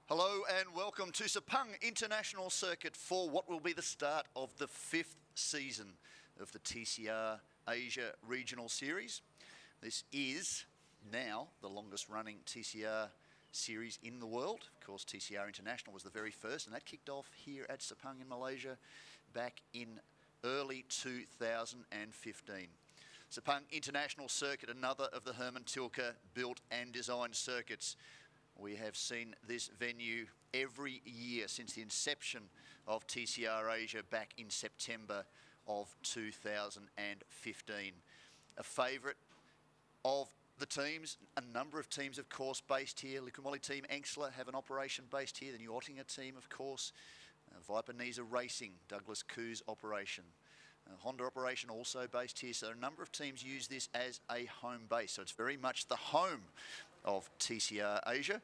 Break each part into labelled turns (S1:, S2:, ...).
S1: Hello and welcome to Sepang International Circuit for what will be the start of the 5th season of the TCR Asia Regional Series. This is now the longest running TCR series in the world. Of course, TCR International was the very first, and that kicked off here at Sepang in Malaysia back in early 2015. Sepang International Circuit, another of the Herman Tilke built and designed circuits. We have seen this venue every year since the inception of TCR Asia back in September of 2015. A favourite of the teams, a number of teams, of course, based here. Likumoli team Engsler have an operation based here. The New Ottinger team, of course. Viper Nisa Racing, Douglas Koo's operation. Honda operation also based here. So a number of teams use this as a home base. So it's very much the home of TCR Asia.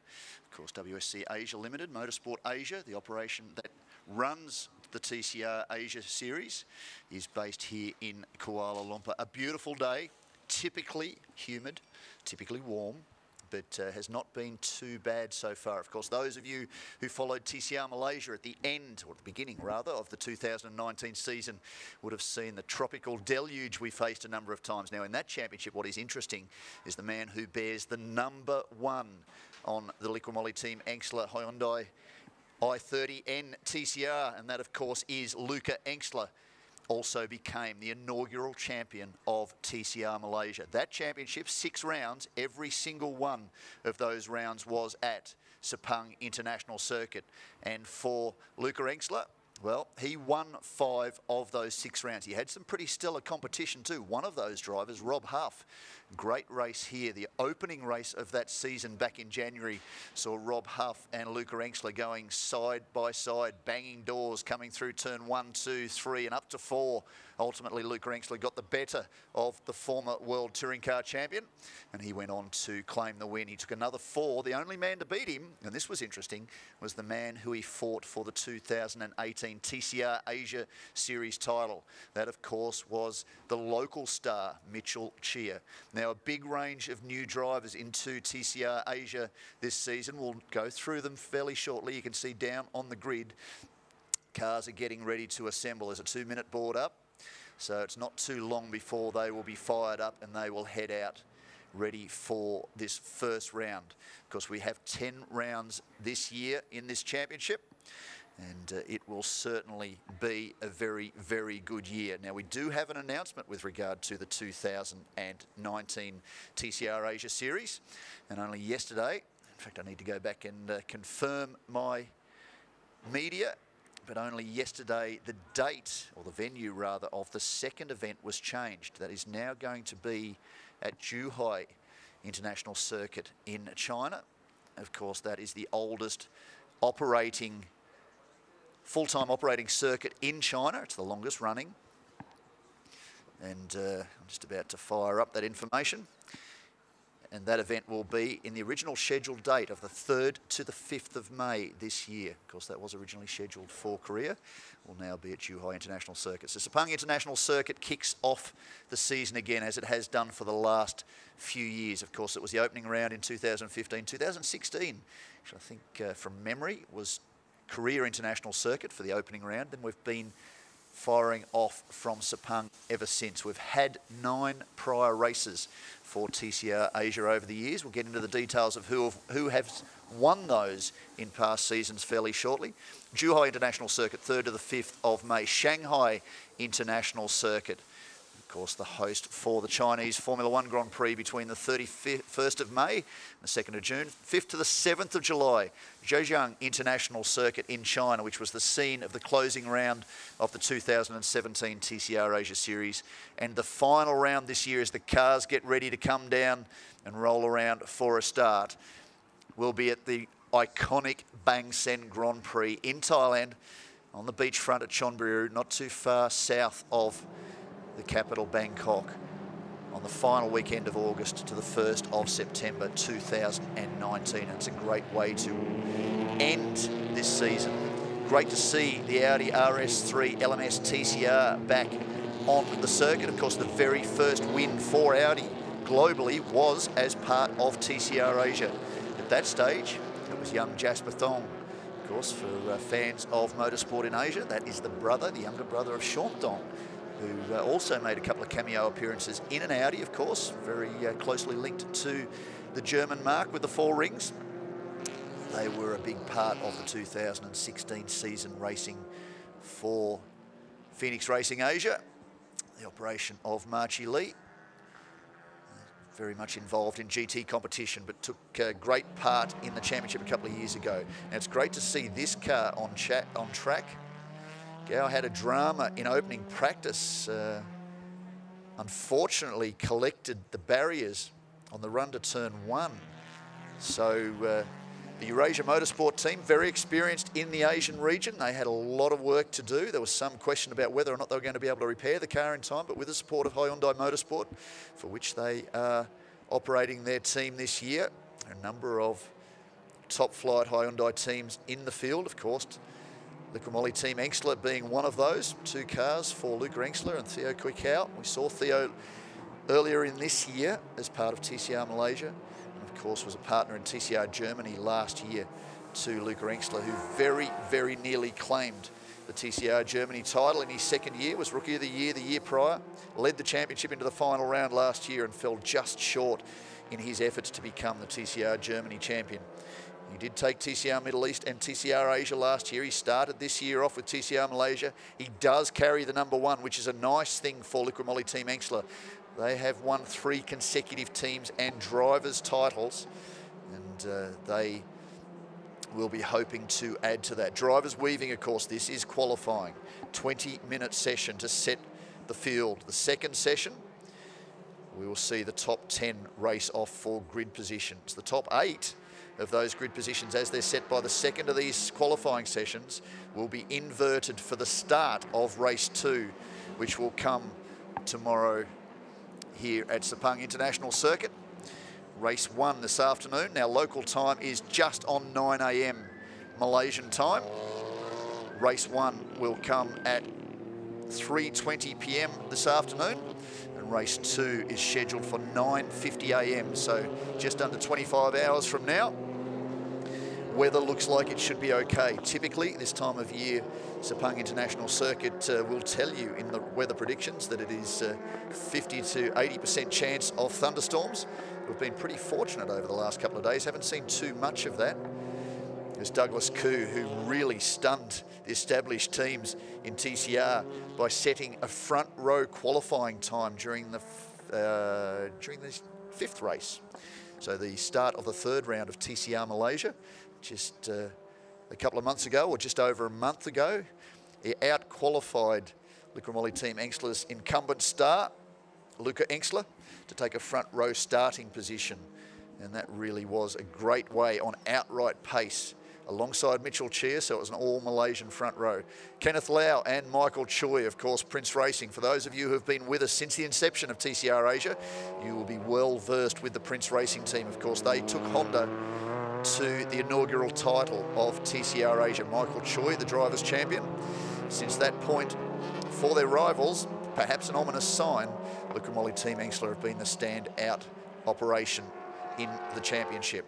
S1: Of course, WSC Asia Limited, Motorsport Asia, the operation that runs the TCR Asia series, is based here in Kuala Lumpur. A beautiful day, typically humid, typically warm, but has not been too bad so far. Of course, those of you who followed TCR Malaysia at the end, or the beginning rather, of the 2019 season would have seen the tropical deluge we faced a number of times. Now in that championship, what is interesting is the man who bears the #1 on the Likumoli team Engsler Hyundai i30N TCR, and that of course is Luca Engsler. Also became the inaugural champion of TCR Malaysia. That championship, 6 rounds, every single one of those rounds was at Sepang International Circuit. And for Luca Engsler, well, he won 5 of those 6 rounds. He had some pretty stellar competition too. One of those drivers, Rob Huff, great race here. The opening race of that season back in January saw Rob Huff and Luca Engsler going side by side, banging doors, coming through turn 1, 2, 3 and up to 4. Ultimately, Luca Engsler got the better of the former World Touring Car Champion, and he went on to claim the win. He took another 4. The only man to beat him, and this was interesting, was the man who he fought for the 2018 TCR Asia Series title. That, of course, was the local star, Mitchell Chia. Now, a big range of new drivers into TCR Asia this season. We'll go through them fairly shortly. You can see down on the grid, cars are getting ready to assemble. There's a 2-minute board up, so it's not too long before they will be fired up and they will head out ready for this first round. Of course, we have 10 rounds this year in this championship, and it will certainly be a very, very good year. Now, we do have an announcement with regard to the 2019 TCR Asia Series, and only yesterday, in fact, I need to go back and confirm my media, but only yesterday the date, or the venue rather, of the second event was changed. That is now going to be at Zhuhai International Circuit in China. Of course, that is the oldest operating full-time operating circuit in China. It's the longest running. And I'm just about to fire up that information. And that event will be in the original scheduled date of the 3rd to the 5th of May this year. Of course, that was originally scheduled for Korea. Will now be at Zhuhai International Circuit. So Sepang International Circuit kicks off the season again, as it has done for the last few years. Of course, it was the opening round in 2015. 2016, which I think from memory was Korea International Circuit for the opening round. Then we've been firing off from Sepang ever since. We've had 9 prior races for TCR Asia over the years. We'll get into the details of who has won those in past seasons fairly shortly. Zhuhai International Circuit, 3rd to the 5th of May. Shanghai International Circuit, of course, the host for the Chinese Formula 1 Grand Prix between the 31st of May and the 2nd of June. 5th to the 7th of July, Zhejiang International Circuit in China, which was the scene of the closing round of the 2017 TCR Asia Series. And the final round this year, as the cars get ready to come down and roll around for a start, will be at the iconic Bang Sen Grand Prix in Thailand on the beachfront at Chonburi, not too far south of the capital Bangkok, on the final weekend of August to the 1st of September 2019. And it's a great way to end this season. Great to see the Audi RS3 LMS TCR back on the circuit. Of course, the very first win for Audi globally was as part of TCR Asia. At that stage, it was young Jasper Thong of course, for fans of motorsport in Asia. That is the younger brother of Sean Dong, who also made a couple of cameo appearances in an Audi, of course, very closely linked to the German marque with the 4 rings. They were a big part of the 2016 season racing for Phoenix Racing Asia, the operation of Marchie Lee. Very much involved in GT competition, but took great part in the championship a couple of years ago. Now it's great to see this car on track. Gao had a drama in opening practice. Unfortunately, collected the barriers on the run to turn 1. So the Eurasia Motorsport team, very experienced in the Asian region. They had a lot of work to do. There was some question about whether or not they were going to be able to repair the car in time, but with the support of Hyundai Motorsport, for which they are operating their team this year, a number of top flight Hyundai teams in the field, of course. Luca Molly Team Engstler being one of those. 2 cars for Luca Engstler and Theo Kuikau. We saw Theo earlier in this year as part of TCR Malaysia. Of course, was a partner in TCR Germany last year to Luca Engstler, who very, very nearly claimed the TCR Germany title in his 2nd year, was Rookie of the year prior, led the championship into the final round last year and fell just short in his efforts to become the TCR Germany champion. He did take TCR Middle East and TCR Asia last year. He started this year off with TCR Malaysia. He does carry the number 1, which is a nice thing for Luca Molly Team Engstler. They have won 3 consecutive teams and drivers' titles, and they will be hoping to add to that. Drivers weaving, of course, this is qualifying. 20-minute session to set the field. The 2nd session, we will see the top 10 race off for grid positions. The top 8 of those grid positions, as they're set by the 2nd of these qualifying sessions, will be inverted for the start of race 2, which will come tomorrow here at Sepang International Circuit. Race 1 this afternoon. Now local time is just on 9 AM Malaysian time. Race 1 will come at 3:20 PM this afternoon, and race 2 is scheduled for 9:50 AM, so just under 25 hours from now. Weather looks like it should be okay. Typically, this time of year, Sepang International Circuit will tell you in the weather predictions that it is 50 to 80% chance of thunderstorms. We've been pretty fortunate over the last couple of days, haven't seen too much of that. There's Douglas Koo, who really stunned the established teams in TCR by setting a front row qualifying time during the 5th race. So the start of the 3rd round of TCR Malaysia, just a couple of months ago, or just over a month ago, he out-qualified Luca Molly Team Engstler's incumbent star, Luca Engstler, to take a front row starting position. And that really was a great way on outright pace alongside Mitchell Chia, so it was an all-Malaysian front row. Kenneth Lau and Michael Choi, of course, Prince Racing. For those of you who have been with us since the inception of TCR Asia, you will be well versed with the Prince Racing team. Of course, they took Honda to the inaugural title of TCR Asia. Michael Choi, the drivers' champion. Since that point, for their rivals, perhaps an ominous sign, Luca Molly Team Engstler have been the standout operation in the championship.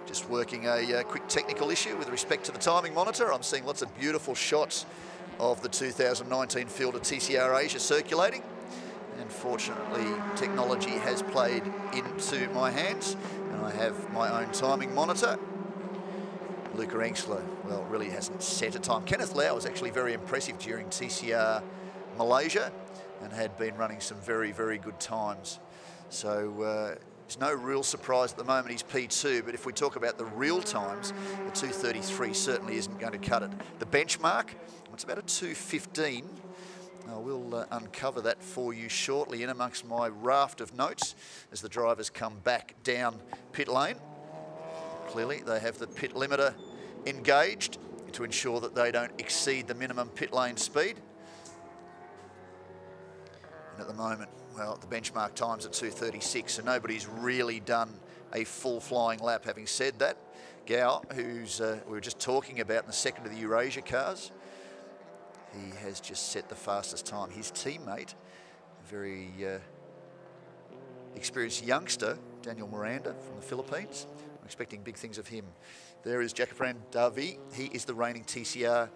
S1: Just working a quick technical issue with respect to the timing monitor. I'm seeing lots of beautiful shots of the 2019 field of TCR Asia circulating. And fortunately, technology has played into my hands, and I have my own timing monitor. Luca Engstler, well, really hasn't set a time. Kenneth Lau was actually very impressive during TCR Malaysia and had been running some very, very good times. So it's no real surprise at the moment he's P2, but if we talk about the real times, the 2:33 certainly isn't going to cut it. The benchmark, it's about a 2:15. I will uncover that for you shortly in amongst my raft of notes as the drivers come back down pit lane. Clearly, they have the pit limiter engaged to ensure that they don't exceed the minimum pit lane speed. And at the moment, well, the benchmark time's at 2:36, so nobody's really done a full flying lap. Having said that, Gao, who's we were just talking about in the 2nd of the Eurasia cars, he has just set the fastest time. His teammate, a very experienced youngster, Daniel Miranda from the Philippines. I'm expecting big things of him. There is Jackapran Davi. He is the reigning TCR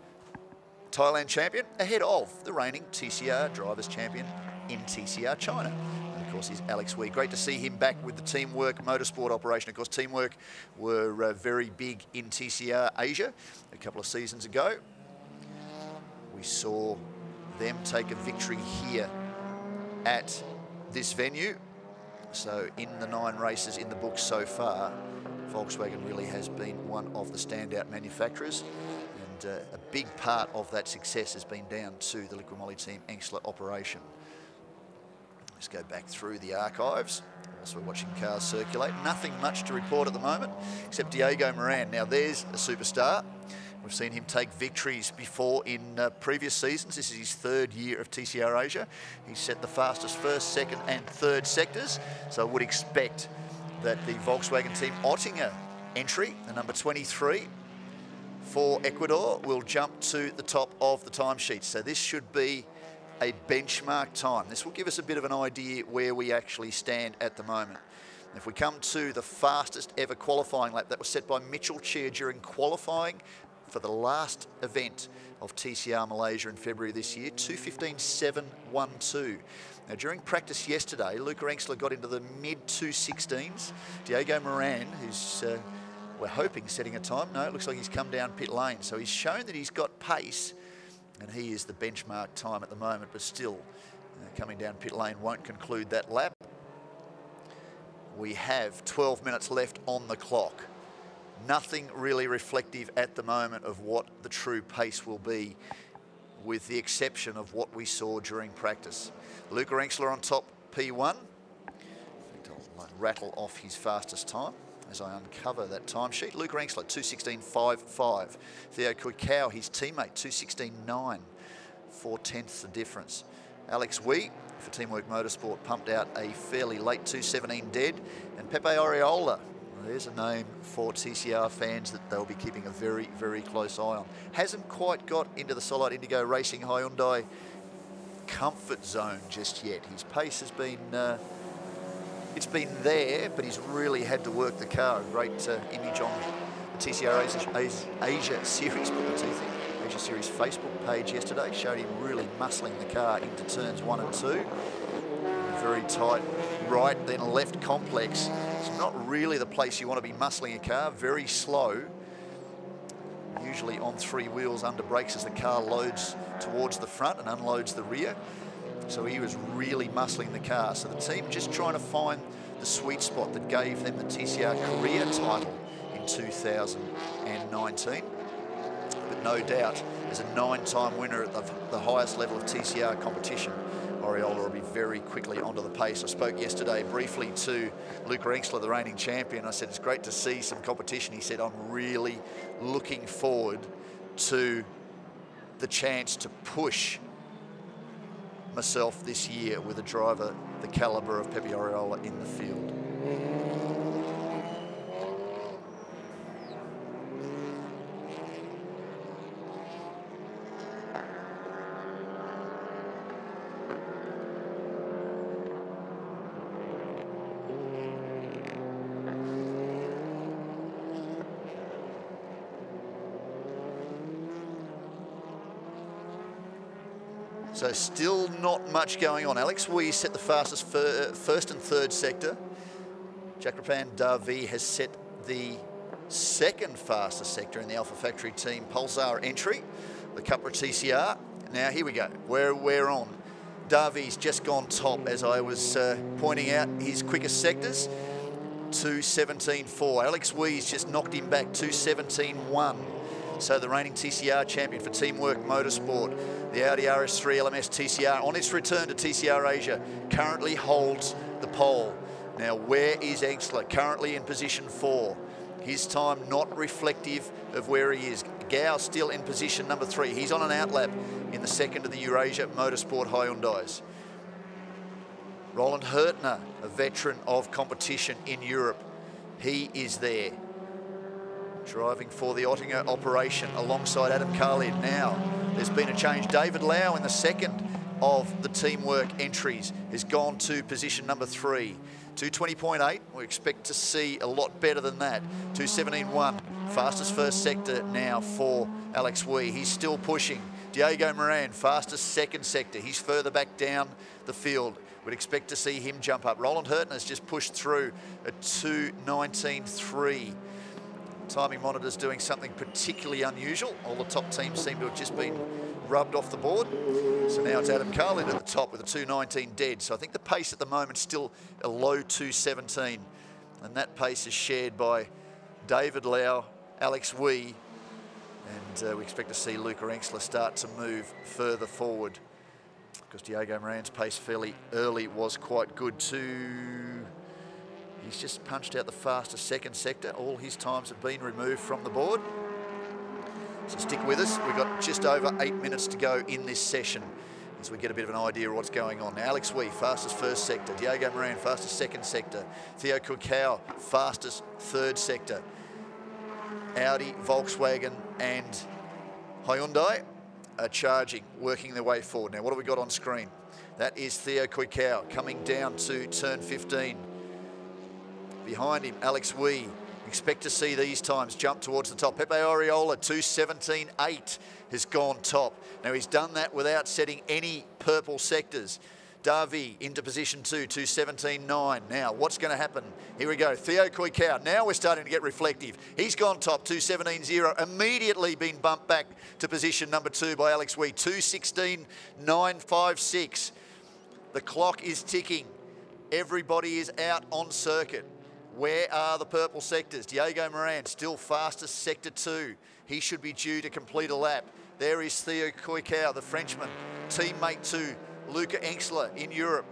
S1: Thailand champion, ahead of the reigning TCR Drivers champion in TCR China. And of course, is Alex Wee. Great to see him back with the Teamwork Motorsport operation. Of course, Teamwork were very big in TCR Asia a couple of seasons ago. We saw them take a victory here at this venue. So in the 9 races in the books so far, Volkswagen really has been one of the standout manufacturers, and a big part of that success has been down to the Liqui Moly Team Engstler operation. Let's go back through the archives. Also, we're watching cars circulate. Nothing much to report at the moment, except Diego Moran. Now there's a superstar. We've seen him take victories before in previous seasons. This is his 3rd year of TCR Asia. He's set the fastest first, second and third sectors. So I would expect that the Volkswagen Team Oettinger entry, the number 23 for Ecuador, will jump to the top of the timesheet. So this should be a benchmark time. This will give us a bit of an idea where we actually stand at the moment. If we come to the fastest ever qualifying lap, that was set by Mitchell Cheer during qualifying for the last event of TCR Malaysia in February this year, 2:15.712. Now during practice yesterday, Luca Engstler got into the mid-2:16s. Diego Moran, who's we're hoping setting a time. No, it looks like he's come down pit lane. So he's shown that he's got pace, and he is the benchmark time at the moment, but still coming down pit lane won't conclude that lap. We have 12 minutes left on the clock. Nothing really reflective at the moment of what the true pace will be, with the exception of what we saw during practice. Luca Engstler on top, P1. I'll rattle off his fastest time as I uncover that timesheet. Luca Engstler, 2:16.55. Theo Kuikau, his teammate, 2:16.9. 4/10 the difference. Alex Wee for Teamwork Motorsport pumped out a fairly late 2:17 dead. And Pepe Oriola, there's a name for TCR fans that they'll be keeping a very, very close eye on. Hasn't quite got into the Solid Indigo Racing Hyundai comfort zone just yet. His pace has been, it's been there, but he's really had to work the car. A great image on the TCR Asia Series, put the teeth in, Asia Series Facebook page yesterday, showed him really muscling the car into turns 1 and 2. Very tight right then left complex. It's not really the place you want to be muscling a car. Very slow, usually on 3 wheels under brakes as the car loads towards the front and unloads the rear. So he was really muscling the car. So the team just trying to find the sweet spot that gave them the TCR Korea title in 2019. But no doubt, as a 9-time winner at the highest level of TCR competition, Oriola will be very quickly onto the pace. I spoke yesterday briefly to Luca Engstler, the reigning champion. I said, it's great to see some competition. He said, I'm really looking forward to the chance to push myself this year with a driver the calibre of Pepe Oriola in the field. So still not much going on. Alex Wee set the fastest first and third sector. Jackapran Davi has set the second fastest sector in the Alpha Factory Team Pulsar entry, the Cupra TCR. Now here we go, we're on. Davi's just gone top, as I was pointing out his quickest sectors, 2:17.4. Alex Wee's just knocked him back, 2:17.1. So the reigning TCR champion for Teamwork Motorsport, the Audi RS3 LMS TCR, on its return to TCR Asia, currently holds the pole. Now, where is Engstler? Currently in position 4. His time not reflective of where he is. Gao still in position number 3. He's on an outlap in the second of the Eurasia Motorsport Hyundais. Roland Hertner, a veteran of competition in Europe, he is there. driving for the Ottinger operation alongside Adam Khalid. Now, there's been a change. David Lau in the second of the teamwork entries has gone to position number 3. 220.8, we expect to see a lot better than that. 217.1, fastest first sector now for Alex Wee. He's still pushing. Diego Moran, fastest second sector. He's further back down the field. We'd expect to see him jump up. Roland Hurton has just pushed through at 219.3. Timing monitor's doing something particularly unusual. All the top teams seem to have just been rubbed off the board. So now it's Adam Khalid at the top with a 219 dead. So I think the pace at the moment is still a low 217. And that pace is shared by David Lau, Alex Wee, and we expect to see Luca Engstler start to move further forward, because Diego Moran's pace fairly early was quite good too. He's just punched out the fastest second sector. All his times have been removed from the board. So stick with us. We've got just over 8 minutes to go in this session as we get a bit of an idea of what's going on. Now, Alex Wee, fastest first sector. Diego Moran, fastest second sector. Theo Kuikau, fastest third sector. Audi, Volkswagen and Hyundai are charging, working their way forward. Now, what have we got on screen? That is Theo Kuikau coming down to turn 15. Behind him, Alex Wee. Expect to see these times jump towards the top. Pepe Oriola, 217.8, has gone top. Now, he's done that without setting any purple sectors. Davi into position 2, 217.9. Now, what's going to happen? Here we go. Theo Kuikau. Now we're starting to get reflective. He's gone top, 217.0. Immediately been bumped back to position number 2 by Alex Wee, 216.956. The clock is ticking. Everybody is out on circuit. Where are the purple sectors? Diego Moran, still fastest sector 2. He should be due to complete a lap. There is Theo Kuikau, the Frenchman, teammate to Luca Engstler in Europe,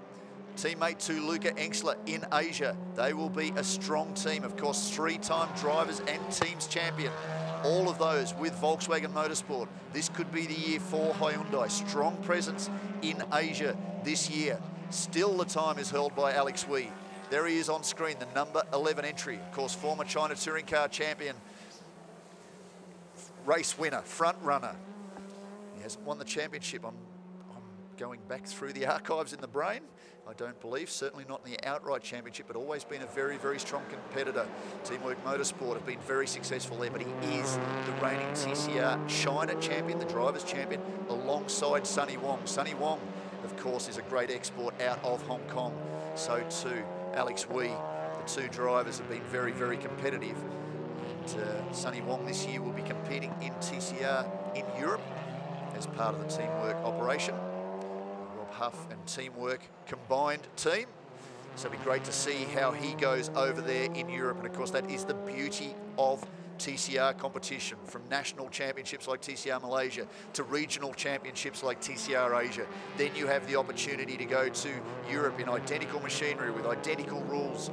S1: teammate to Luca Engstler in Asia. They will be a strong team. Of course, 3-time drivers and teams champion. All of those with Volkswagen Motorsport. This could be the year for Hyundai. Strong presence in Asia this year. Still the time is held by Alex Wee. There he is on screen, the number 11 entry. Of course, former China Touring Car champion, race winner, front runner. He hasn't won the championship. I'm going back through the archives in the brain. I don't believe, certainly not in the outright championship, but always been a very, very strong competitor. Teamwork Motorsport have been very successful there, but he is the reigning TCR China champion, the drivers champion, alongside Sonny Wong. Sonny Wong, of course, is a great export out of Hong Kong. So too, Alex Wee. The two drivers have been very, very competitive. And Sonny Wong this year will be competing in TCR in Europe as part of the teamwork operation. Huff and Teamwork combined team. So it'll be great to see how he goes over there in Europe. And of course, that is the beauty of TCR competition, from national championships like TCR Malaysia to regional championships like TCR Asia. Then you have the opportunity to go to Europe in identical machinery with identical rules,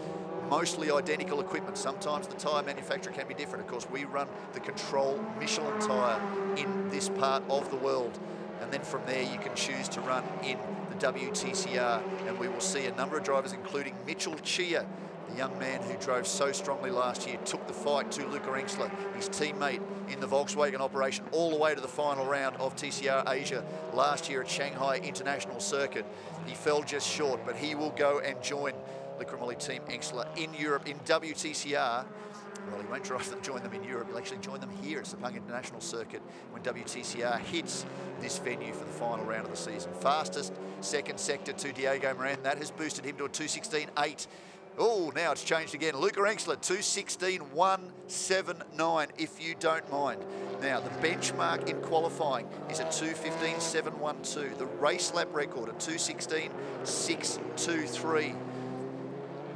S1: mostly identical equipment. Sometimes the tyre manufacturer can be different. Of course, we run the Control Michelin tyre in this part of the world. And then from there, you can choose to run in the WTCR. And we will see a number of drivers, including Mitchell Chia, the young man who drove so strongly last year, took the fight to Luca Engstler, his teammate in the Volkswagen operation, all the way to the final round of TCR Asia last year at Shanghai International Circuit. He fell just short, but he will go and join Luca Moli Team Engstler in Europe in WTCR. Well, he won't join them in Europe. He'll actually join them here at Sepang International Circuit when WTCR hits this venue for the final round of the season. Fastest second sector to Diego Moran. That has boosted him to a 216.8. Oh, now it's changed again. Luca Engstler, 216.179, if you don't mind. Now, the benchmark in qualifying is at 215.712. The race lap record at 216.623.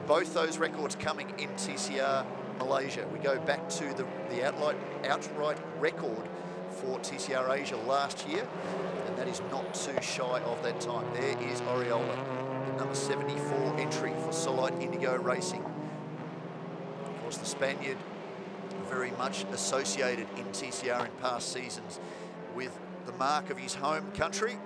S1: Both those records coming in TCR Malaysia. We go back to the outright record for TCR Asia last year, and that is not too shy of that time. There is Oriola, the number 74 entry for Solite Indigo Racing. Of course, the Spaniard very much associated in TCR in past seasons with the mark of his home country.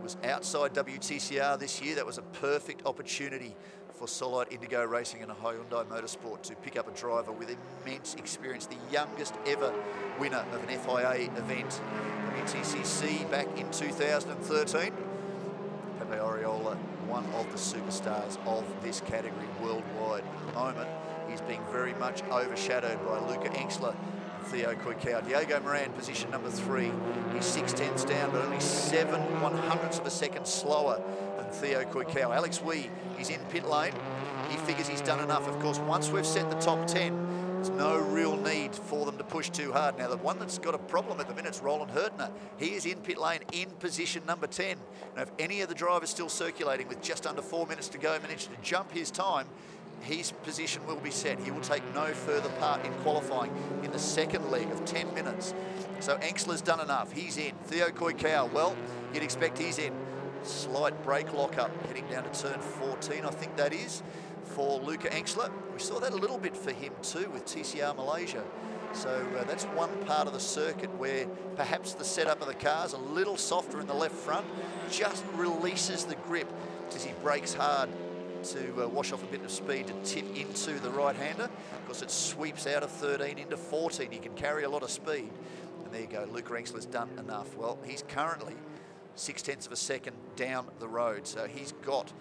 S1: Was outside WTCR this year. That was a perfect opportunity for Solite Indigo Racing and Hyundai Motorsport to pick up a driver with immense experience, the youngest ever winner of an FIA event in TCC back in 2013. Pepe Oriola, one of the superstars of this category worldwide. At the moment, he's being very much overshadowed by Luca Engstler and Theo Koikau. Diego Moran, position number 3. He's 6/10ths down, but only 7/100ths of a second slower than Theo Koikau. Alex Wee, he's in pit lane. He figures he's done enough. Of course, once we've set the top 10, there's no real need for them to push too hard. Now, the one that's got a problem at the minute is Roland Hurtner. He is in pit lane in position number 10. Now, if any of the drivers still circulating with just under 4 minutes to go manage to jump his time, his position will be set. He will take no further part in qualifying in the second leg of 10 minutes. So Engstler's done enough. He's in. Theo Koikau, well, you'd expect he's in. Slight brake lock-up heading down to turn 14, I think that is, for Luca Engstler. We saw that a little bit for him too with TCR Malaysia. So that's one part of the circuit where perhaps the setup of the car is a little softer in the left front, just releases the grip as he brakes hard to wash off a bit of speed to tip into the right-hander. Because it sweeps out of 13 into 14. He can carry a lot of speed. And there you go, Luca Engstler's done enough. Well, he's currently 6/10ths of a second down the road. So he's got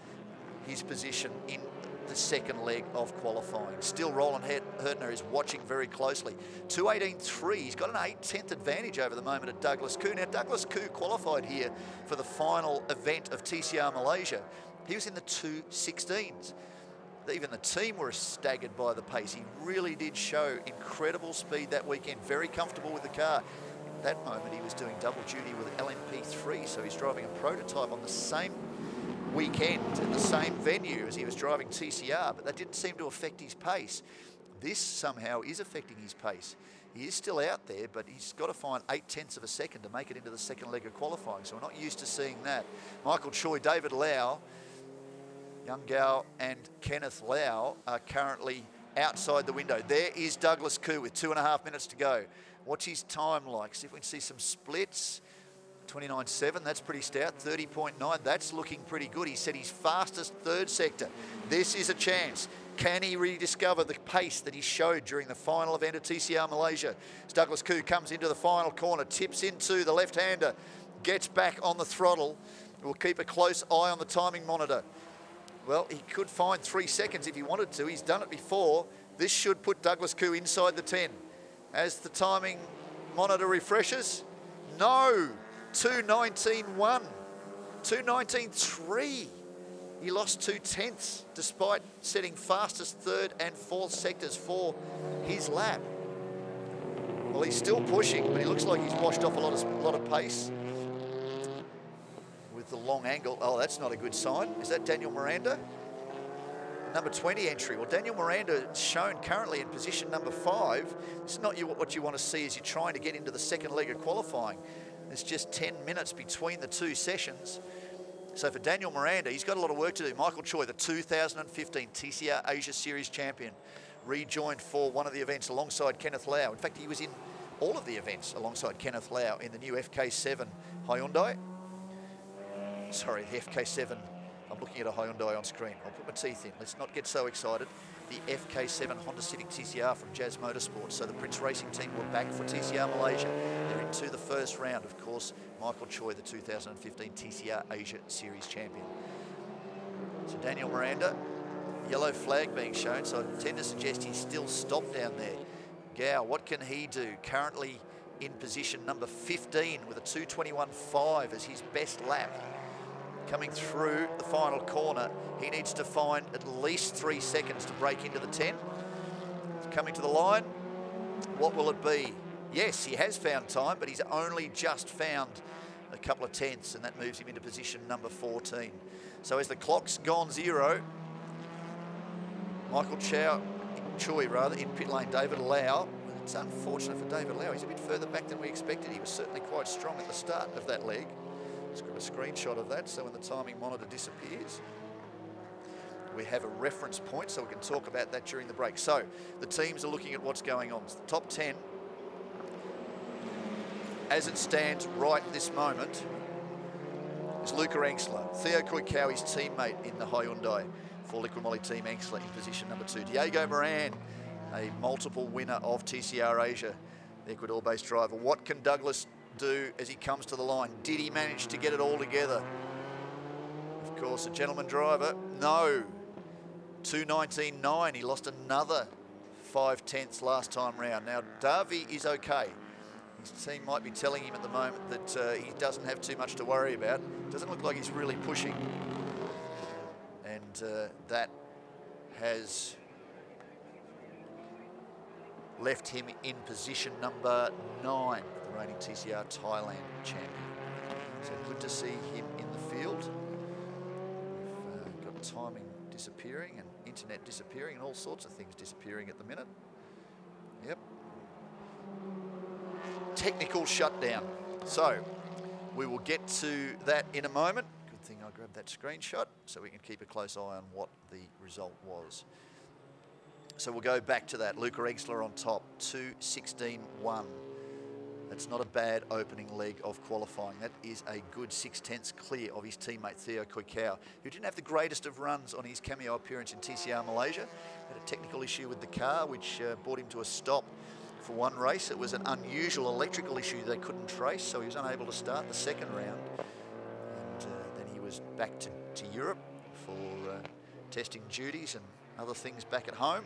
S1: his position in the second leg of qualifying. Still, Roland Hurtner is watching very closely. 2:18.3, he's got an 8/10th advantage over the moment at Douglas Khoo. Now, Douglas Khoo qualified here for the final event of TCR Malaysia. He was in the 2:16s. Even the team were staggered by the pace. He really did show incredible speed that weekend, very comfortable with the car. At that moment, he was doing double duty with LMP3, so he's driving a prototype on the same weekend at the same venue as he was driving TCR, but that didn't seem to affect his pace. This somehow is affecting his pace. He is still out there, but he's got to find 8/10ths of a second to make it into the second leg of qualifying, so we're not used to seeing that. Michael Choi, David Lau, Young Gao and Kenneth Lau are currently outside the window. There is Douglas Khoo with 2.5 minutes to go. What's his time like? See if we can see some splits. 29.7, that's pretty stout. 30.9, that's looking pretty good. He said he's fastest third sector. This is a chance. Can he rediscover the pace that he showed during the final event at TCR Malaysia? As Douglas Khoo comes into the final corner, tips into the left-hander, gets back on the throttle. We'll keep a close eye on the timing monitor. Well, he could find 3 seconds if he wanted to. He's done it before. This should put Douglas Khoo inside the 10. As the timing monitor refreshes, no, 2:19.1, 2:19.3. He lost 2/10ths despite setting fastest third and fourth sectors for his lap. Well, he's still pushing, but he looks like he's washed off a lot of pace. The long angle. Oh, that's not a good sign. Is that Daniel Miranda? Number 20 entry. Well, Daniel Miranda is shown currently in position number 5. This is not what you want to see as you're trying to get into the second leg of qualifying. There's just 10 minutes between the two sessions. So for Daniel Miranda, he's got a lot of work to do. Michael Choi, the 2015 TCR Asia Series champion, rejoined for one of the events alongside Kenneth Lau. In fact, he was in all of the events alongside Kenneth Lau in the new FK7 Hyundai. Sorry, the FK7. I'm looking at a Hyundai on screen. I'll put my teeth in. Let's not get so excited. The FK7 Honda Civic TCR from Jazz Motorsports. So the Prince Racing team were back for TCR Malaysia. They're into the first round. Of course, Michael Choi, the 2015 TCR Asia Series champion. So Daniel Miranda, yellow flag being shown. So I tend to suggest he's still stopped down there. Gao, what can he do? Currently in position number 15 with a 2:21.5 as his best lap. Coming through the final corner, he needs to find at least 3 seconds to break into the 10. Coming to the line, what will it be? Yes, he has found time, but he's only just found a couple of tenths, and that moves him into position number 14. So as the clock's gone zero, Michael Choi in pit lane, David Lau. It's unfortunate for David Lau. He's a bit further back than we expected. He was certainly quite strong at the start of that leg. Let's grab a screenshot of that so when the timing monitor disappears, we have a reference point so we can talk about that during the break. So the teams are looking at what's going on. It's the top 10, as it stands right this moment, is Luca Engstler, Theo Koikau, his teammate in the Hyundai, for Liquid Moly Team Exler in position number 2. Diego Moran, a multiple winner of TCR Asia, the Ecuador-based driver. What can Douglas do as he comes to the line? Did he manage to get it all together? Of course, a gentleman driver. No. 2:19.9. He lost another 5/10 last time round. Now, Darby is okay. His team might be telling him at the moment that he doesn't have too much to worry about. Doesn't look like he's really pushing. And that has left him in position number 9, the reigning TCR Thailand champion. So good to see him in the field. We've got timing disappearing and internet disappearing and all sorts of things disappearing at the minute. Yep. Technical shutdown. So we will get to that in a moment. Good thing I grabbed that screenshot so we can keep a close eye on what the result was. So we'll go back to that. Luca Exler on top, 2:16.1. That's not a bad opening leg of qualifying. That is a good 6/10 clear of his teammate Theo Koikau, who didn't have the greatest of runs on his cameo appearance in TCR Malaysia. Had a technical issue with the car, which brought him to a stop for one race. It was an unusual electrical issue they couldn't trace, so he was unable to start the second round. And then he was back to Europe for testing duties and other things back at home.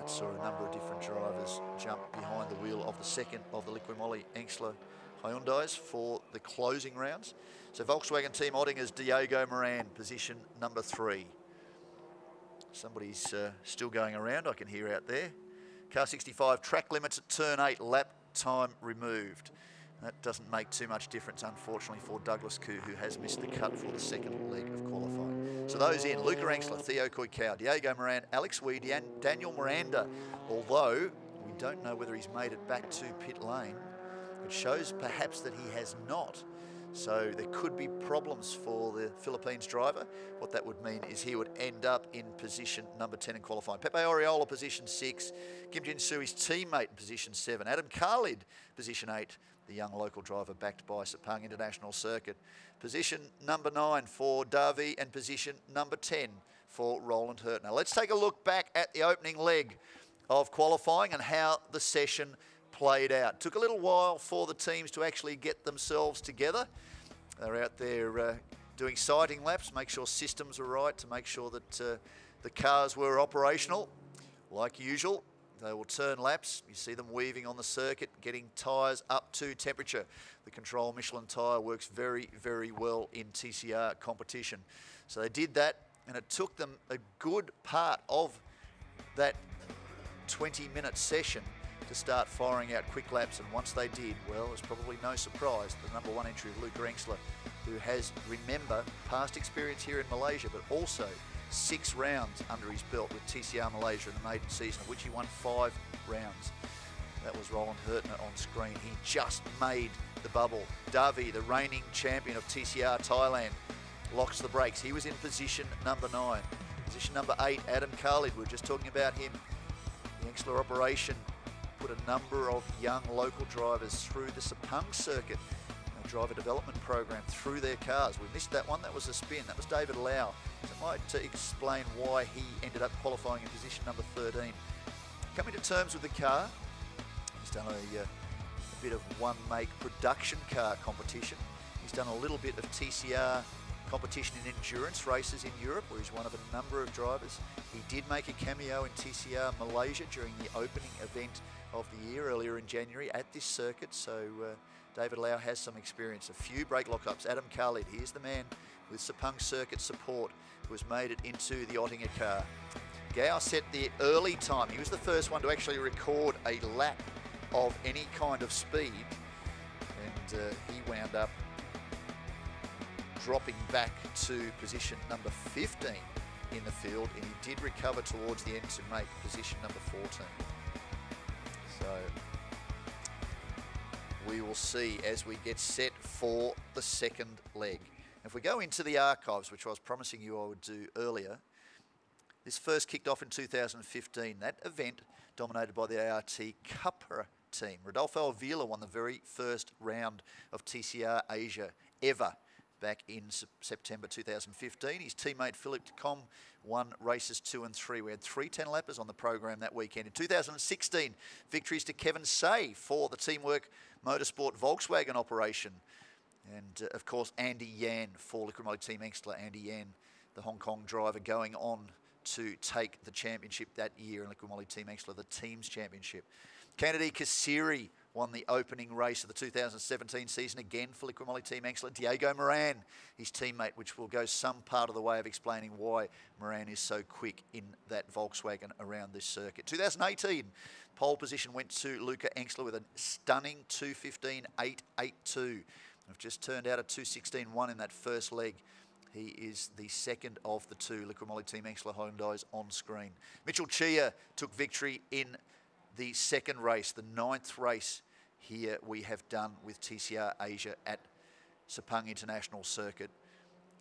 S1: Saw a number of different drivers jump behind the wheel of the second of the Liquid Moly Exler Hyundais for the closing rounds. So Volkswagen Team Ottinger's Diego Moran, position number 3. Somebody's still going around, I can hear out there. Car 65, track limits at turn 8, lap time removed. That doesn't make too much difference, unfortunately, for Douglas Khoo, who has missed the cut for the second leg of qualifying. So those in, Luca Exler, Theo Koikau, Diego Moran, Alex Weed, Daniel Miranda. Although we don't know whether he's made it back to pit lane, it shows perhaps that he has not. So there could be problems for the Philippines driver. What that would mean is he would end up in position number 10 in qualifying. Pepe Oriola, position 6. Kim Jin Soo, his teammate, in position 7. Adam Khalid, position 8. The young local driver backed by Sepang International Circuit. Position number 9 for Davi and position number 10 for Roland Hurtner. Let's take a look back at the opening leg of qualifying and how the session played out. Took a little while for the teams to actually get themselves together. They're out there doing sighting laps, make sure systems are right, to make sure that the cars were operational. Like usual, they will turn laps. You see them weaving on the circuit, getting tyres up to temperature. The Control Michelin tyre works very, very well in TCR competition. So they did that, and it took them a good part of that 20-minute session to start firing out quick laps. And once they did, well, it's probably no surprise the number 1 entry of Luca Exler, who has, remember, past experience here in Malaysia, but also 6 rounds under his belt with TCR Malaysia in the maiden season, of which he won 5 rounds. That was Roland Hurtner on screen. He just made the bubble. Davi, the reigning champion of TCR Thailand, locks the brakes. He was in position number 9. Position number 8, Adam Khalid. We were just talking about him. The Exler operation put a number of young local drivers through the Sepang circuit, a driver development program, through their cars. We missed that one. That was a spin. That was David Lau. So it might explain why he ended up qualifying in position number 13. Coming to terms with the car, he's done a bit of one-make production car competition. He's done a little bit of TCR competition in endurance races in Europe, where he's one of a number of drivers. He did make a cameo in TCR Malaysia during the opening event of the year earlier in January at this circuit, so David Lau has some experience. A few brake lockups. Adam Khalid, here's the man with Sepang circuit support, who has made it into the Ottinger car. Gao set the early time. He was the first one to actually record a lap of any kind of speed, and he wound up dropping back to position number 15 in the field, and he did recover towards the end to make position number 14. So we will see as we get set for the second leg. If we go into the archives, which I was promising you I would do earlier, this first kicked off in 2015. That event dominated by the ART Cupra team. Rodolfo Avila won the very first round of TCR Asia ever back in September 2015. His teammate Philippe Decombe won races 2 and 3. We had 3 10-lappers on the program that weekend. In 2016, victories to Kevin Say for the Teamwork Motorsport Volkswagen operation. And, of course, Andy Yan for Liqui Moly Team Engstler. Andy Yan, the Hong Kong driver, going on to take the championship that year in Liqui Moly Team Engstler, the Teams Championship. Kennedy Kasiri won the opening race of the 2017 season again for Liqui Moly Team Engstler. Diego Moran, his teammate, which will go some part of the way of explaining why Moran is so quick in that Volkswagen around this circuit. 2018, pole position went to Luca Engstler with a stunning 2:15.882. We've just turned out a 2:16.1 in that first leg. He is the second of the 2 Liqui Moly Team Engstler Hyundais on screen. Mitchell Chia took victory in the second race, the 9th race here we have done with TCR Asia at Sepang International Circuit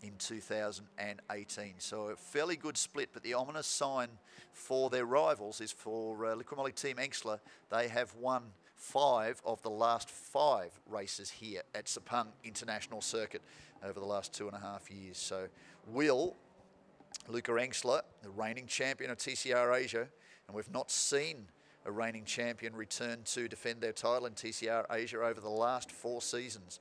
S1: in 2018. So a fairly good split, but the ominous sign for their rivals is for Liqui Moly Team Engstler. They have won 5 of the last 5 races here at Sepang International Circuit over the last 2.5 years. So will Luca Engstler, the reigning champion of TCR Asia, and we've not seen a reigning champion return to defend their title in TCR Asia over the last 4 seasons.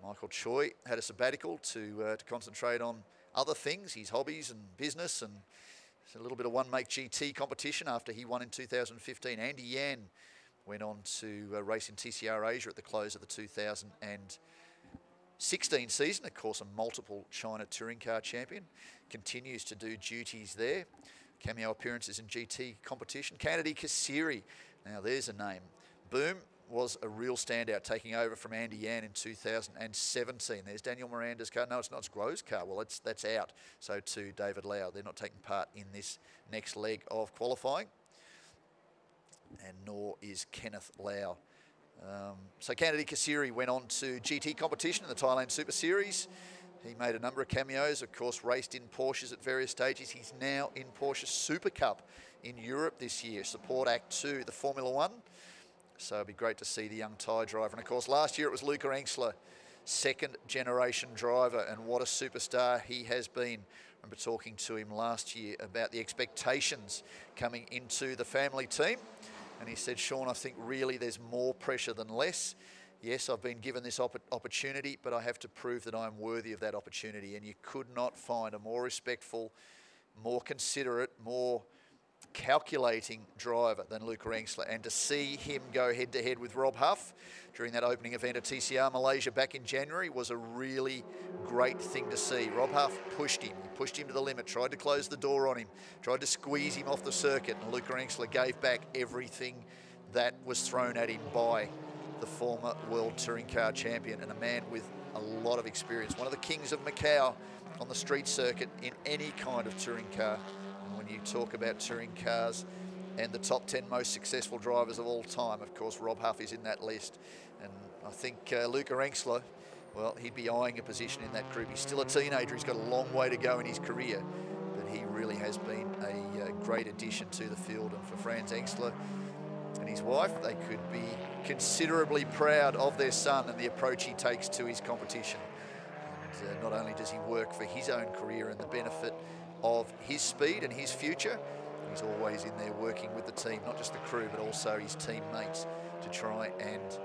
S1: Michael Choi had a sabbatical to concentrate on other things, his hobbies and business, and a little bit of one-make GT competition after he won in 2015. Andy Yan went on to race in TCR Asia at the close of the 2016 season. Of course, a multiple China touring car champion. Continues to do duties there. Cameo appearances in GT competition. Kennedy Kasiri, now there's a name. Boom was a real standout, taking over from Andy Yan in 2017. There's Daniel Miranda's car. No, it's not. It's Grove's car. Well, that's out. So too David Lau. They're not taking part in this next leg of qualifying. And nor is Kenneth Lau. So Kennedy Kasiri went on to GT competition in the Thailand Super Series. He made a number of cameos, of course, raced in Porsches at various stages. He's now in Porsche Super Cup in Europe this year, Support Act 2, the Formula 1. So it'd be great to see the young Thai driver. And of course, last year it was Luca Engstler, 2nd generation driver, and what a superstar he has been. I remember talking to him last year about the expectations coming into the family team. And he said, Sean, I think really there's more pressure than less. Yes, I've been given this opportunity, but I have to prove that I'm worthy of that opportunity. And you could not find a more respectful, more considerate, more calculating driver than Luca Engstler. And to see him go head-to-head with Rob Huff during that opening event at TCR Malaysia back in January was a really great thing to see. Rob Huff pushed him to the limit, tried to close the door on him, tried to squeeze him off the circuit, and Luca Engstler gave back everything that was thrown at him by the former world touring car champion and a man with a lot of experience. One of the kings of Macau on the street circuit in any kind of touring car. And when you talk about touring cars and the top 10 most successful drivers of all time, of course, Rob Huff is in that list. And I think Luca Engstler, well, he'd be eyeing a position in that group. He's still a teenager. He's got a long way to go in his career, but he really has been a great addition to the field. And for Franz Engstler and his wife, they could be considerably proud of their son and the approach he takes to his competition. And not only does he work for his own career and the benefit of his speed and his future, he's always in there working with the team, not just the crew, but also his teammates to try and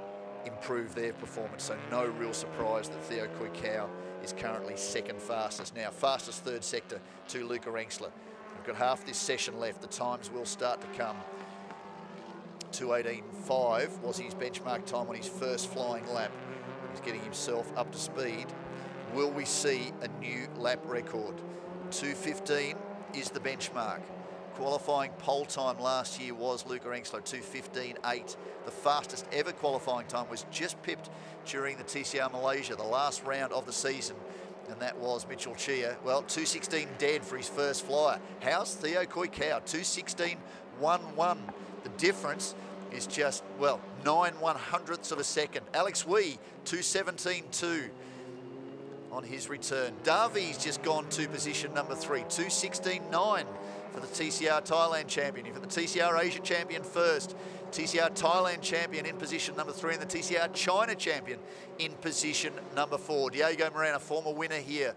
S1: improve their performance. So no real surprise that Theo Koikau is currently 2nd fastest now, fastest 3rd sector to Luca Engstler. We've got half this session left. The times will start to come. 2:18.5 was his benchmark time on his first flying lap. He's getting himself up to speed. Will we see a new lap record? 2:15 is the benchmark. Qualifying pole time last year was Luca Engstler, 2:15.8. The fastest ever qualifying time was just pipped during the TCR Malaysia, the last round of the season, and that was Mitchell Chia. Well, 2:16 dead for his first flyer. How's Theo Koikau? 2:16.11. The difference is just, well, 9/100ths of a second. Alex Wee, 2:17.2 on his return. Davi's just gone to position number 3, 2:16.9 for the TCR Thailand champion. You've got the TCR Asia champion first, TCR Thailand champion in position number 3, and the TCR China champion in position number 4. Diego Moran, a former winner here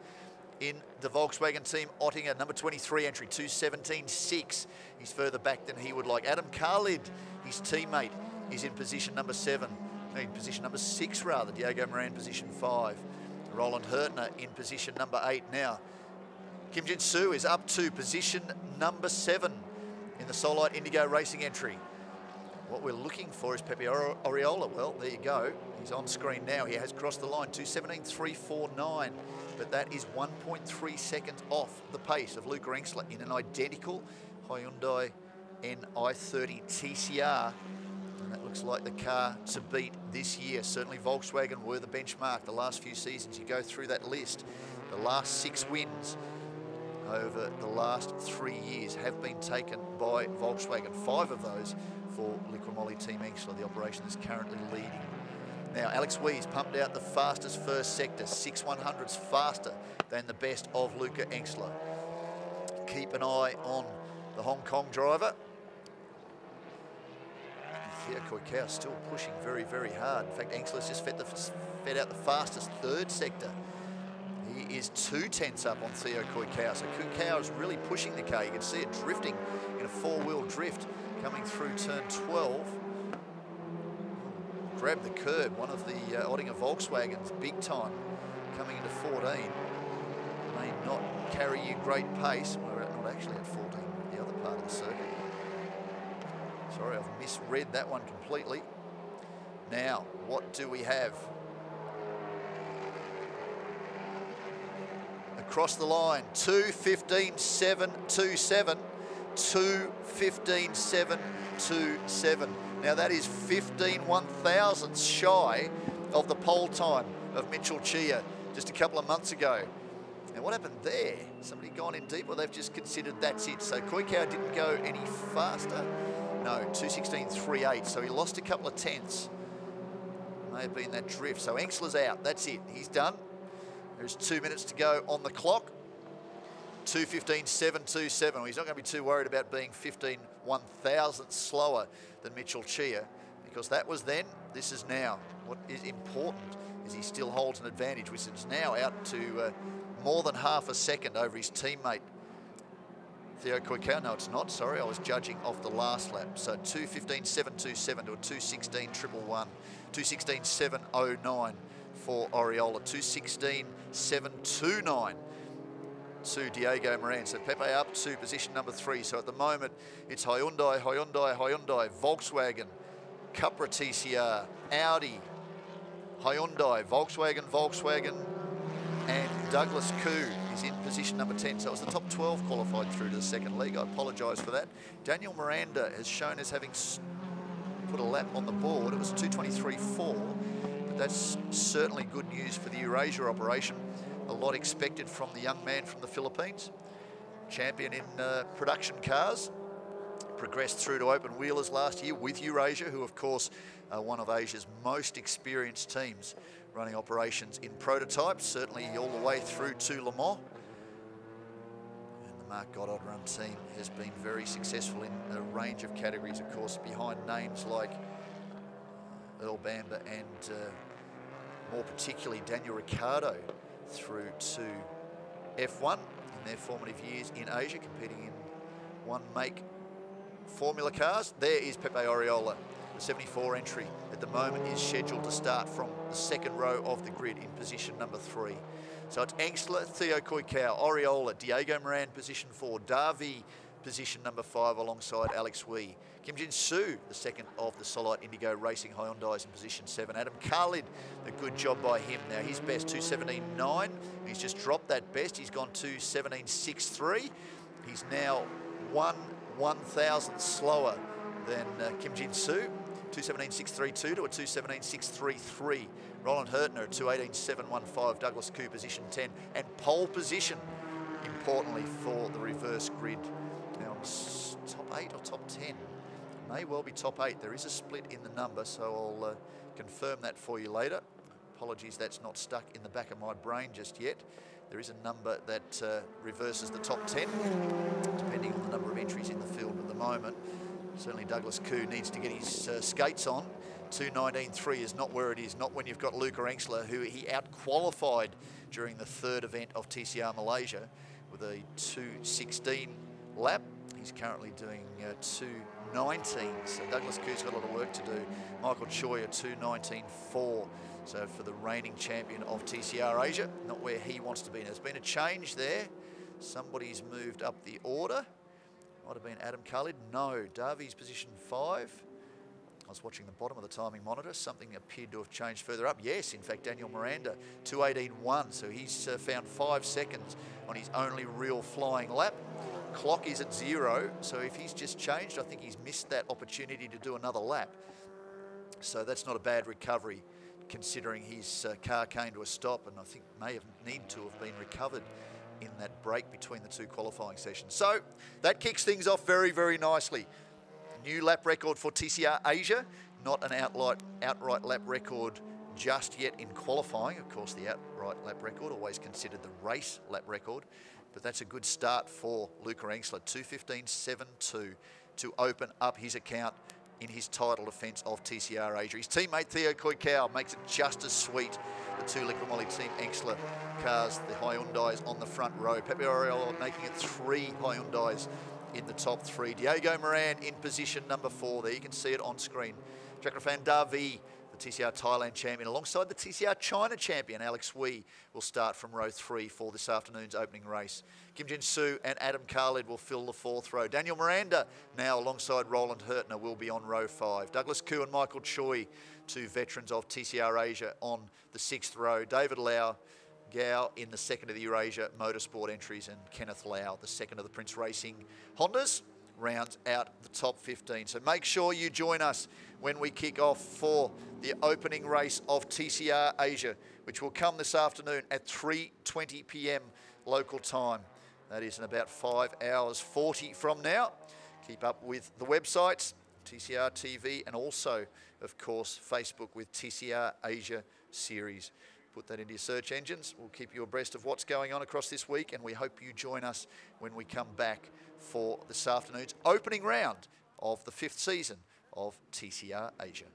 S1: in the Volkswagen team. Ottinger, number 23 entry, 2:17.6. He's further back than he would like. Adam Khalid, his teammate, is in position number 7. In position number 6 rather. Diego Moran, position 5. Roland Hurtner in position number 8 now. Kim Jin-soo is up to position number 7 in the Solite Indigo Racing entry. What we're looking for is Pepe Oriola. Well, there you go. He's on screen now. He has crossed the line, 2:17.349. But that is 1.3 seconds off the pace of Luca Engstler in an identical Hyundai NI30 TCR. And that looks like the car to beat this year. Certainly Volkswagen were the benchmark the last few seasons. You go through that list, the last 6 wins over the last 3 years have been taken by Volkswagen. 5 of those for Liqui Team Engstler, the operation is currently leading. Now, Alex Wees pumped out the fastest first sector, 6/100ths faster than the best of Luca Engstler. Keep an eye on the Hong Kong driver. Theo Koikau still pushing very, very hard. In fact, Engstler's just fed out the fastest third sector. He is 2/10 up on Theo Koikau. So Koikau is really pushing the car. You can see it drifting in a 4-wheel drift coming through turn 12. Grab the curb, one of the Ottinger Volkswagens, big time, coming into 14. May not carry you great pace. We're not actually at 14, the other part of the circuit. Sorry, I've misread that one completely. Now, what do we have? Across the line, 2:15.727, 2:15.727. Now that is 15/1000ths shy of the pole time of Mitchell Chia just a couple of months ago. Now what happened there? Somebody gone in deep, or they've just considered that's it. So Koikau didn't go any faster. No, 2:16.38, so he lost a couple of tenths. May have been that drift. So Engstler's out, that's it, he's done. There's 2 minutes to go on the clock. 2:15.727. Well, he's not going to be too worried about being 15/1000ths slower than Mitchell Chia, because that was then, this is now. What is important is he still holds an advantage, which is now out to more than half a second over his teammate Theo Koikau. No, it's not, sorry, I was judging off the last lap. So 2:15.727 to a 2:16.111, 2:16.709 for Oriola, 2:16.729 to Diego Moran. So Pepe up to position number 3. So at the moment, it's Hyundai, Volkswagen, Cupra TCR, Audi, Hyundai, Volkswagen, and Douglas Koo is in position number 10. So it was the top 12 qualified through to the second leg. I apologise for that. Daniel Miranda has shown as having put a lap on the board. It was 2:23.4, but that's certainly good news for the Eurasia operation. A lot expected from the young man from the Philippines. Champion in production cars. Progressed through to open wheelers last year with Eurasia, who of course are one of Asia's most experienced teams running operations in prototypes, certainly all the way through to Le Mans. And the Mark Goddard run team has been very successful in a range of categories, of course, behind names like Earl Bamber and more particularly Daniel Ricciardo through to F1 in their formative years in Asia, competing in one-make formula cars. There is Pepe Oriola. The 74 entry at the moment is scheduled to start from the second row of the grid in position number 3. So it's Engstler, Theo Koikau, Oriola, Diego Moran, position 4, Darby, position number 5, alongside Alex Wee. Kim Jin-soo, the second of the Solite Indigo Racing Hyundais, in position 7. Adam Khalid, a good job by him. Now his best 2:17.9. He's just dropped that best. He's gone 2:17.63. He's now 1/1000th slower than Kim Jin-soo. 2:17.632 to a 2:17.633. Roland Hurtner at 2:18.715. Douglas Koo, position 10. And pole position, importantly, for the reverse grid. Now, top 8 or top 10? May well be top 8. There is a split in the number, so I'll confirm that for you later. Apologies, that's not stuck in the back of my brain just yet. There is a number that reverses the top 10, depending on the number of entries in the field at the moment. Certainly Douglas Koo needs to get his skates on. 2:19.3 is not where it is, not when you've got Luca Engstler, who he out-qualified during the third event of TCR Malaysia with a 2:16 lap. He's currently doing 2:19, so Douglas Koo's got a lot of work to do. Michael Choi a 2:19.4. So for the reigning champion of TCR Asia, not where he wants to be. There's been a change there. Somebody's moved up the order. Might have been Adam Khalid. No, Davi's position 5. I was watching the bottom of the timing monitor. Something appeared to have changed further up. Yes, in fact, Daniel Miranda, 2:18.1. So he's found 5 seconds on his only real flying lap. Clock is at 0. So if he's just changed, I think he's missed that opportunity to do another lap. So that's not a bad recovery, considering his car came to a stop and I think may have need to have been recovered in that break between the 2 qualifying sessions. So that kicks things off very, very nicely. New lap record for TCR Asia, not an outright lap record just yet in qualifying. Of course, the outright lap record, always considered the race lap record, but that's a good start for Luca Engstler, 2:15.72 to open up his account in his title defence of TCR Asia. His teammate Theo Koikau makes it just as sweet. The 2 Liqui Moly Team Engstler cars, the Hyundais on the front row. Pepe Oriol making it 3 Hyundais in the top 3. Diego Moran in position number 4 there. You can see it on screen. Jakrafan Davi, the TCR Thailand champion, alongside the TCR China champion, Alex Wee, will start from row 3 for this afternoon's opening race. Kim Jin Soo and Adam Khalid will fill the 4th row. Daniel Miranda, now alongside Roland Hurtner, will be on row 5. Douglas Koo and Michael Choi, 2 veterans of TCR Asia, on the 6th row. David Lau Gao in the 2nd of the Eurasia Motorsport entries, and Kenneth Lau, the 2nd of the Prince Racing Hondas, rounds out the top 15. So make sure you join us when we kick off for the opening race of TCR Asia, which will come this afternoon at 3:20 p.m. local time. That is in about 5 hours 40 from now. Keep up with the websites, TCR TV, and also, of course, Facebook with TCR Asia Series. Put that into your search engines. We'll keep you abreast of what's going on across this week, and we hope you join us when we come back for this afternoon's opening round of the 5th season of TCR Asia.